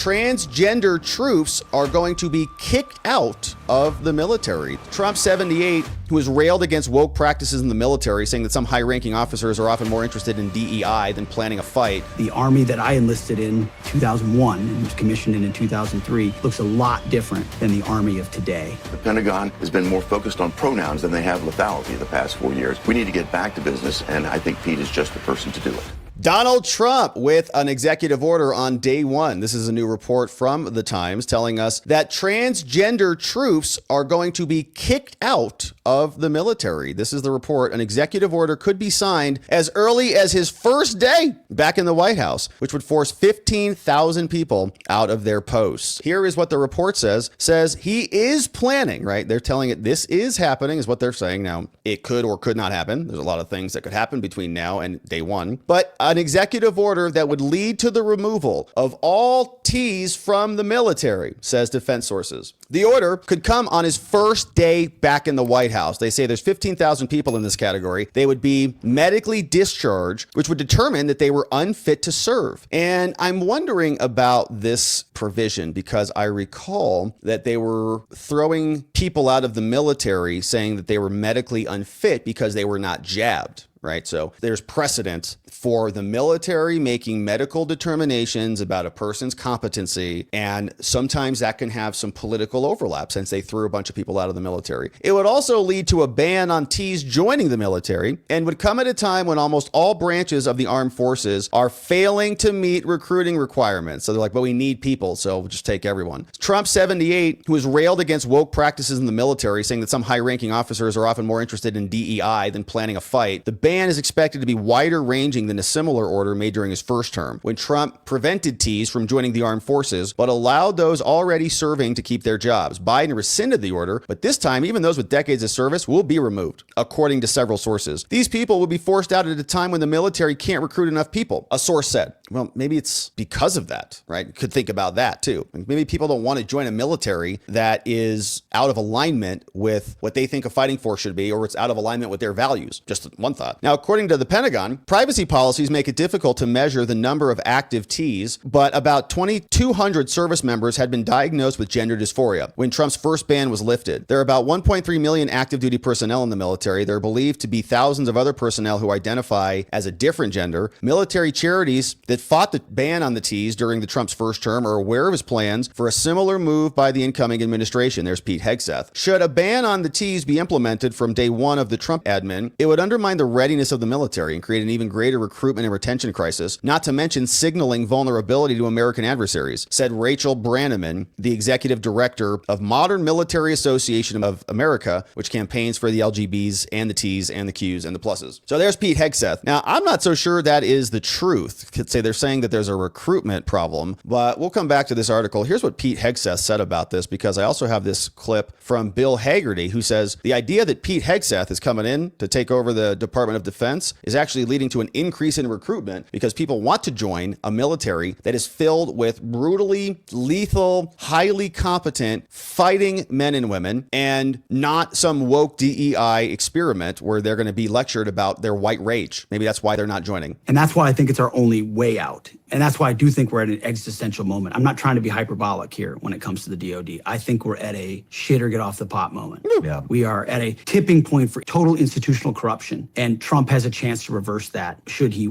transgender troops are going to be kicked out of the military. Trump 78, who has railed against woke practices in the military, saying that some high-ranking officers are often more interested in DEI than planning a fight. The Army that I enlisted in 2001 and was commissioned in 2003 looks a lot different than the Army of today. The Pentagon has been more focused on pronouns than they have lethality the past 4 years. We need to get back to business, and I think Pete is just the person to do it. Donald Trump with an executive order on day one. This is a new report from The Times telling us that transgender troops are going to be kicked out of the military. This is the report. An executive order could be signed as early as his first day back in the White House, which would force 15,000 people out of their posts. Here is what the report says he is planning, right? They're telling it this is happening is what they're saying. Now, it could or could not happen. There's a lot of things that could happen between now and day one, but an executive order that would lead to the removal of all T's from the military, says defense sources. The order could come on his first day back in the White House. They say there's 15,000 people in this category. They would be medically discharged, which would determine that they were unfit to serve. And I'm wondering about this provision because I recall that they were throwing people out of the military saying that they were medically unfit because they were not jabbed. Right. So there's precedent for the military making medical determinations about a person's competency. And sometimes that can have some political overlap since they threw a bunch of people out of the military. It would also lead to a ban on T's joining the military and would come at a time when almost all branches of the armed forces are failing to meet recruiting requirements. So they're like, but we need people, so we'll just take everyone. Trump 78, who has railed against woke practices in the military, saying that some high-ranking officers are often more interested in DEI than planning a fight. The ban is expected to be wider ranging than a similar order made during his first term, when Trump prevented T's from joining the armed forces, but allowed those already serving to keep their jobs. Biden rescinded the order, but this time, even those with decades of service will be removed, according to several sources. These people will be forced out at a time when the military can't recruit enough people, a source said. Well, maybe it's because of that, right? You could think about that too. Maybe people don't want to join a military that is out of alignment with what they think a fighting force should be, or it's out of alignment with their values. Just one thought. Now, according to the Pentagon, privacy policies make it difficult to measure the number of active T's, but about 2,200 service members had been diagnosed with gender dysphoria when Trump's first ban was lifted. There are about 1.3 million active duty personnel in the military. There are believed to be thousands of other personnel who identify as a different gender. Military charities that fought the ban on the T's during the Trump's first term are aware of his plans for a similar move by the incoming administration. There's Pete Hegseth. Should a ban on the T's be implemented from day one of the Trump admin, it would undermine the readiness of the military and create an even greater recruitment and retention crisis, not to mention signaling vulnerability to American adversaries, said Rachel Brannaman, the executive director of Modern Military Association of America, which campaigns for the LGBs and the T's and the Q's and the pluses. So there's Pete Hegseth. Now, I'm not so sure that is the truth. Could say they're saying that there's a recruitment problem, but we'll come back to this article. Here's what Pete Hegseth said about this, because I also have this clip from Bill Hagerty, who says the idea that Pete Hegseth is coming in to take over the Department of Defense is actually leading to an increase in recruitment because people want to join a military that is filled with brutally lethal, highly competent fighting men and women, and not some woke DEI experiment where they're going to be lectured about their white rage. Maybe that's why they're not joining. And that's why I think it's our only way out. And that's why I do think we're at an existential moment. I'm not trying to be hyperbolic here when it comes to the DOD. I think we're at a shit or get off the pot moment. Yeah. We are at a tipping point for total institutional corruption. And Trump has a chance to reverse that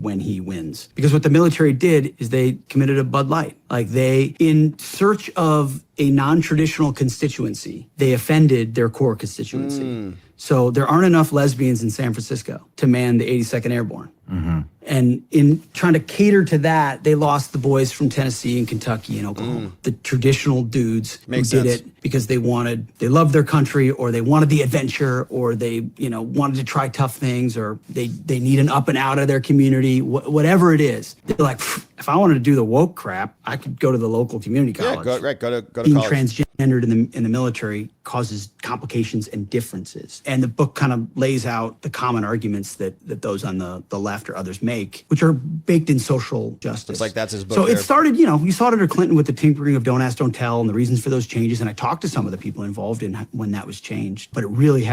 when he wins. Because what the military did is they committed a Bud Light. Like they, in search of a non-traditional constituency, they offended their core constituency. So there aren't enough lesbians in San Francisco to man the 82nd Airborne. Mm-hmm. And in trying to cater to that, they lost the boys from Tennessee and Kentucky and Oklahoma. The traditional dudes who did it because they loved their country, or they wanted the adventure, or they, wanted to try tough things, or they need an up and out of their community, whatever it is. They're like, if I wanted to do the woke crap, I could go to the local community college. Yeah, go to Being college. Transgendered in the military causes complications and differences. And the book kind of lays out the common arguments that those on the left or others make, which are baked in social justice. It's like that's his book. So it started, you saw it under Clinton with the tinkering of Don't Ask, Don't Tell and the reasons for those changes. And I talked to some of the people involved in when that was changed. But it really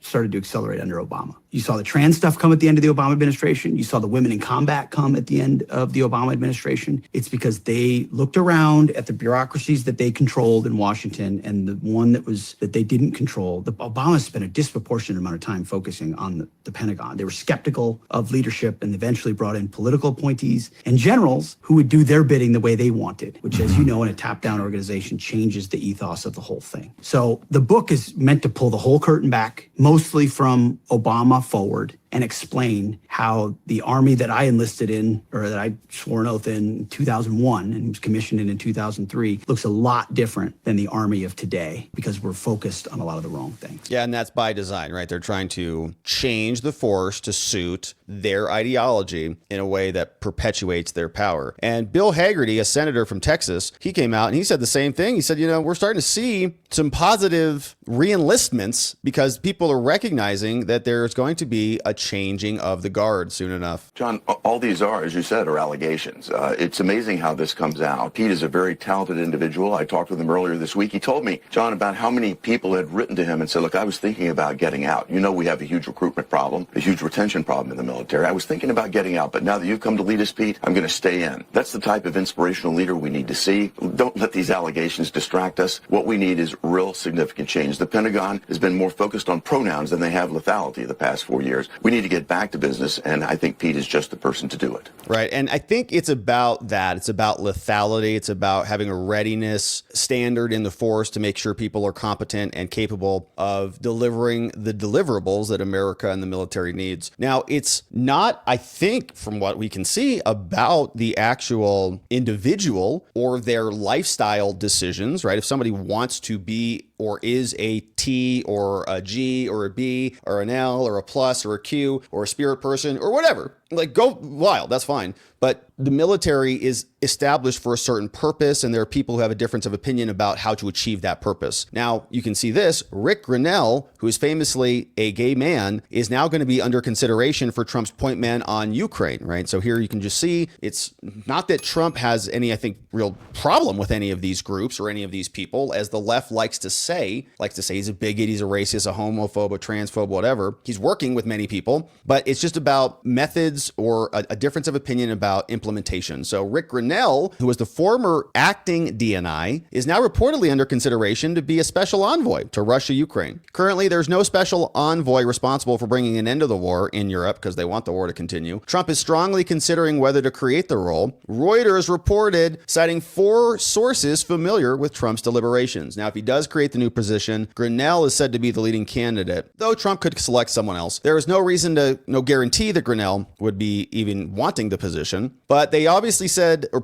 started to accelerate under Obama. You saw the trans stuff come at the end of the Obama administration. You saw the women in combat come at the end of the Obama administration. It's because they looked around at the bureaucracies that they controlled in Washington and the one that they didn't control. The Obama spent a disproportionate amount of time focusing on the Pentagon. They were skeptical of leadership and eventually brought in political appointees and generals who would do their bidding the way they wanted, which, as you know, in a top-down organization changes the ethos of the whole thing. So the book is meant to pull the whole curtain back, mostly from Obama forward, and explain how the army that I enlisted in, or that I swore an oath in 2001 and was commissioned in 2003, looks a lot different than the army of today because we're focused on a lot of the wrong things. Yeah, and that's by design, right? They're trying to change the force to suit their ideology in a way that perpetuates their power. And Bill Hagerty, a senator from Texas, he came out and he said the same thing. He said, we're starting to see some positive re-enlistments because people are recognizing that there's going to be a changing of the guard soon enough. John, all these are, as you said, are allegations. It's amazing how this comes out. Pete is a very talented individual. I talked with him earlier this week. He told me, John, about how many people had written to him and said, look, I was thinking about getting out. We have a huge recruitment problem, a huge retention problem in the military. I was thinking about getting out, but now that you've come to lead us, Pete, I'm going to stay in. That's the type of inspirational leader we need to see. Don't let these allegations distract us. What we need is real significant change. The Pentagon has been more focused on pronouns than they have lethality the past 4 years. We need to get back to business, and I think Pete is just the person to do it. Right. And I think it's about that. It's about lethality. It's about having a readiness standard in the force to make sure people are competent and capable of delivering the deliverables that America and the military needs. Now, it's not, I think, from what we can see, about the actual individual or their lifestyle decisions, right? If somebody wants to be or is a T or a G or a B or an L or a plus or a Q or a spirit person or whatever, like go wild, that's fine. But the military is established for a certain purpose, and there are people who have a difference of opinion about how to achieve that purpose. Now, you can see this. Rick Grinnell, who is famously a gay man, is now going to be under consideration for Trump's point man on Ukraine, right? So here you can just see it's not that Trump has any, I think, real problem with any of these groups or any of these people, as the left likes to say he's a bigot, he's a racist, a homophobe, a transphobe, whatever. He's working with many people, but it's just about methods or a difference of opinion about implementation. So Rick Grinnell, who was the former acting DNI, is now reportedly under consideration to be a special envoy to Russia, Ukraine. Currently, there's no special envoy responsible for bringing an end to the war in Europe because they want the war to continue. Trump is strongly considering whether to create the role. Reuters reported, citing 4 sources familiar with Trump's deliberations. Now, if he does create the new position, Grinnell is said to be the leading candidate, though Trump could select someone else. There is no guarantee that Grinnell would be even wanting the position. But they obviously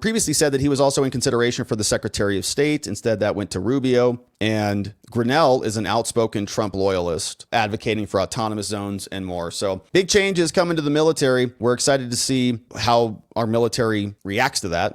previously said that he was also in consideration for the Secretary of State. Instead, that went to Rubio. And Grinnell is an outspoken Trump loyalist, advocating for autonomous zones and more. So big changes coming to the military. We're excited to see how our military reacts to that.